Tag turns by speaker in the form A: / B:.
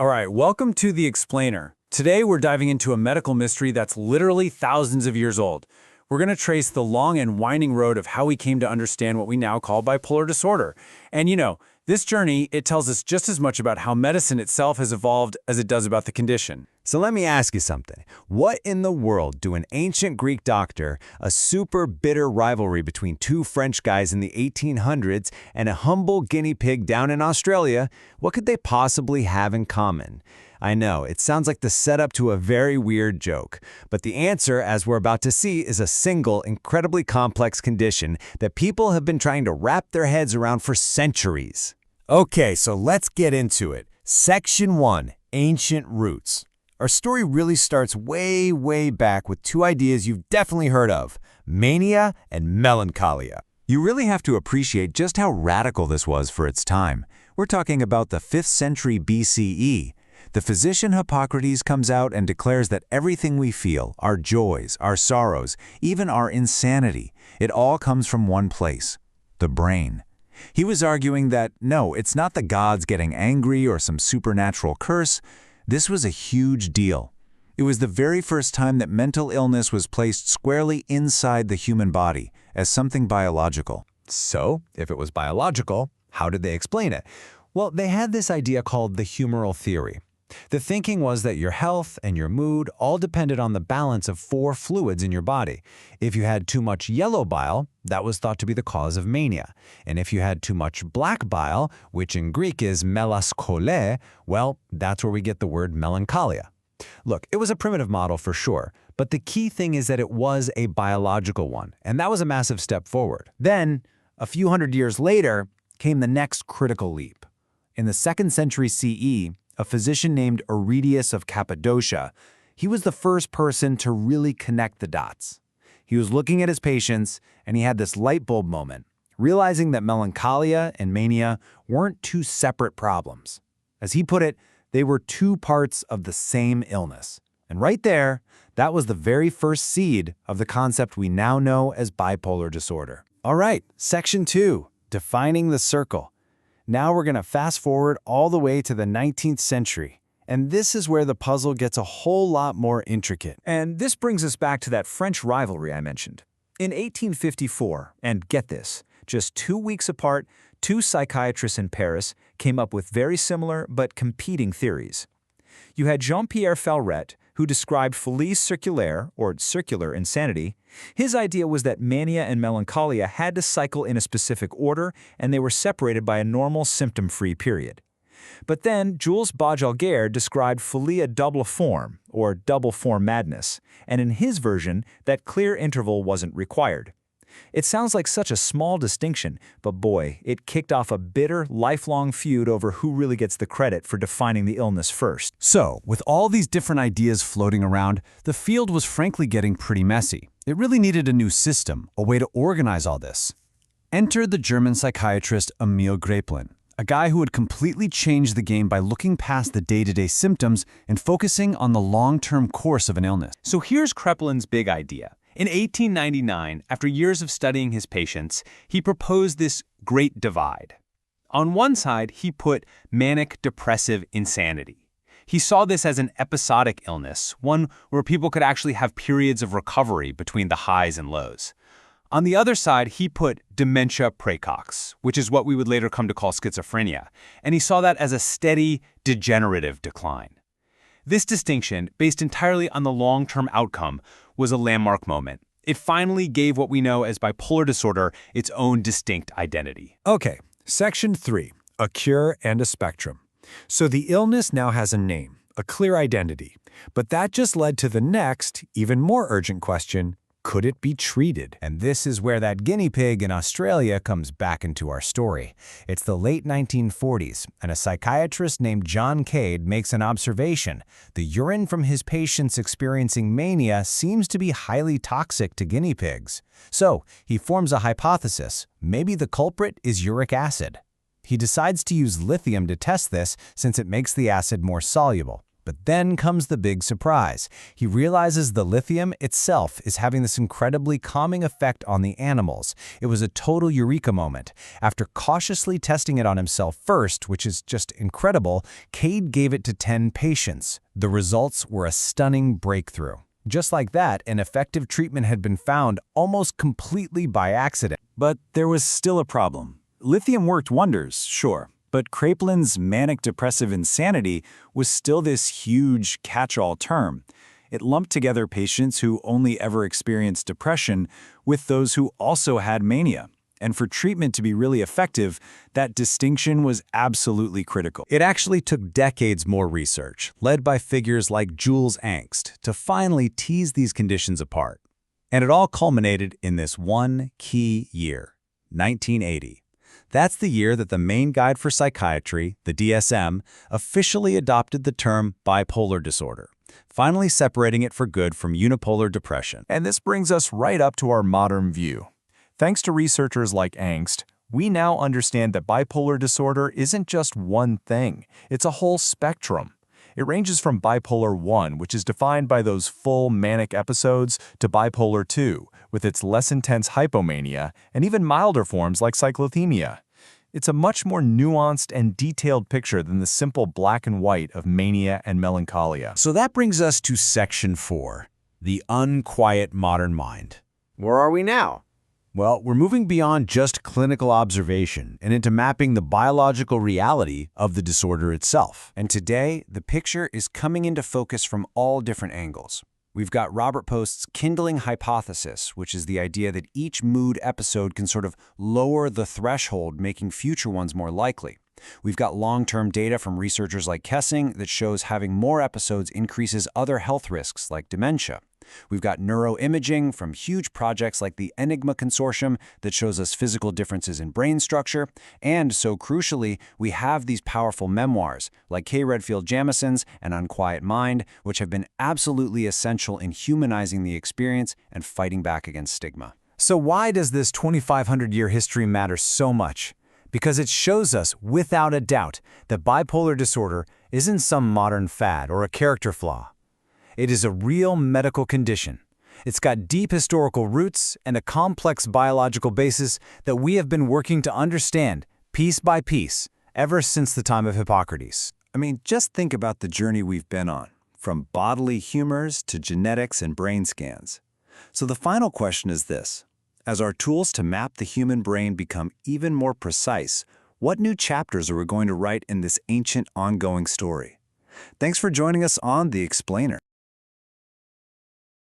A: All right, welcome to The Explainer. Today we're diving into a medical mystery that's literally thousands of years old. We're going to trace the long and winding road of how we came to understand what we now call bipolar disorder. And this journey, it tells us just as much about how medicine itself has evolved as it does about the condition.
B: So let me ask you something. What in the world do an ancient Greek doctor, a super bitter rivalry between two French guys in the 1800s, and a humble guinea pig down in Australia, what could they possibly have in common? I know, it sounds like the setup to a very weird joke, but the answer, as we're about to see, is a single, incredibly complex condition that people have been trying to wrap their heads around for centuries. Okay, so let's get into it. Section 1, Ancient Roots. Our story really starts way back with two ideas you've definitely heard of, mania and melancholia. You really have to appreciate just how radical this was for its time. We're talking about the 5th century BCE. The physician Hippocrates comes out and declares that everything we feel, our joys, our sorrows, even our insanity, it all comes from one place, the brain. He was arguing that, no, it's not the gods getting angry or some supernatural curse. This was a huge deal. It was the very first time that mental illness was placed squarely inside the human body as something biological.
C: So, if it was biological, how did they explain it? Well, they had this idea called the humoral theory. The thinking was that your health and your mood all depended on the balance of 4 fluids in your body. If you had too much yellow bile, that was thought to be the cause of mania. And if you had too much black bile, which in Greek is melancholia, well, that's where we get the word melancholia. Look, it was a primitive model for sure, but the key thing is that it was a biological one, and that was a massive step forward. Then, a few hundred years later, came the next critical leap. In the 2nd century CE, a physician named Aretaeus of Cappadocia, he was the first person to really connect the dots. He was looking at his patients, and he had this light bulb moment, realizing that melancholia and mania weren't two separate problems. As he put it, they were 2 parts of the same illness. And right there, that was the very first seed of the concept we now know as bipolar disorder. All right, Section 2, Defining the Circle. Now we're going to fast forward all the way to the 19th century. And this is where the puzzle gets a whole lot more intricate.
A: And this brings us back to that French rivalry I mentioned. In 1854, and get this, just 2 weeks apart, 2 psychiatrists in Paris came up with very similar but competing theories. You had Jean-Pierre Falret, who described folie circulaire, or circular insanity. His idea was that mania and melancholia had to cycle in a specific order, and they were separated by a normal symptom-free period. But then Jules described folie à double forme, or double-form madness, and in his version, that clear interval wasn't required. It sounds like such a small distinction, but boy, it kicked off a bitter, lifelong feud over who really gets the credit for defining the illness first.
B: So, with all these different ideas floating around, the field was frankly getting pretty messy. It really needed a new system, a way to organize all this. Enter the German psychiatrist Emil Kraepelin, a guy who had completely changed the game by looking past the day-to-day symptoms and focusing on the long-term course of an illness.
D: So here's Kraepelin's big idea. In 1899, after years of studying his patients, he proposed this great divide. On one side, he put manic depressive insanity. He saw this as an episodic illness, one where people could actually have periods of recovery between the highs and lows. On the other side, he put dementia praecox, which is what we would later come to call schizophrenia, and he saw that as a steady, degenerative decline. This distinction, based entirely on the long-term outcome, was a landmark moment. It finally gave what we know as bipolar disorder its own distinct identity.
A: Okay, Section 3, A Cure and a Spectrum. So the illness now has a name, a clear identity. But that just led to the next, even more urgent question: could it be treated?
B: And this is where that guinea pig in Australia comes back into our story. It's the late 1940s, and a psychiatrist named John Cade makes an observation. The urine from his patients experiencing mania seems to be highly toxic to guinea pigs. So he forms a hypothesis. Maybe the culprit is uric acid. He decides to use lithium to test this since it makes the acid more soluble. But then comes the big surprise. He realizes the lithium itself is having this incredibly calming effect on the animals. It was a total eureka moment. After cautiously testing it on himself first, which is just incredible, Cade gave it to 10 patients. The results were a stunning breakthrough. Just like that, an effective treatment had been found almost completely by accident.
A: But there was still a problem. Lithium worked wonders, sure. But Kraepelin's manic-depressive insanity was still this huge catch-all term. It lumped together patients who only ever experienced depression with those who also had mania. And for treatment to be really effective, that distinction was absolutely critical.
B: It actually took decades more research, led by figures like Jules Angst, to finally tease these conditions apart. And it all culminated in this one key year, 1980. That's the year that the main guide for psychiatry, the DSM, officially adopted the term bipolar disorder, finally separating it for good from unipolar depression.
A: And this brings us right up to our modern view. Thanks to researchers like Angst, we now understand that bipolar disorder isn't just one thing. It's a whole spectrum. It ranges from bipolar 1, which is defined by those full manic episodes, to bipolar 2, with its less intense hypomania, and even milder forms like cyclothymia. It's a much more nuanced and detailed picture than the simple black and white of mania and melancholia.
B: So that brings us to Section 4, the unquiet modern mind.
E: Where are we now?
B: Well, we're moving beyond just clinical observation and into mapping the biological reality of the disorder itself.
C: And today, the picture is coming into focus from all different angles. We've got Robert Post's kindling hypothesis, which is the idea that each mood episode can sort of lower the threshold, making future ones more likely. We've got long-term data from researchers like Kessing that shows having more episodes increases other health risks like dementia. We've got neuroimaging from huge projects like the Enigma Consortium that shows us physical differences in brain structure. And so crucially, we have these powerful memoirs like K. Redfield Jamison's and Unquiet Mind, which have been absolutely essential in humanizing the experience and fighting back against stigma.
B: So why does this 2,500-year history matter so much? Because it shows us, without a doubt, that bipolar disorder isn't some modern fad or a character flaw. It is a real medical condition. It's got deep historical roots and a complex biological basis that we have been working to understand, piece by piece, ever since the time of Hippocrates.
A: I mean, just think about the journey we've been on, from bodily humors to genetics and brain scans. So the final question is this. As our tools to map the human brain become even more precise, what new chapters are we going to write in this ancient, ongoing story? Thanks for joining us on The Explainer.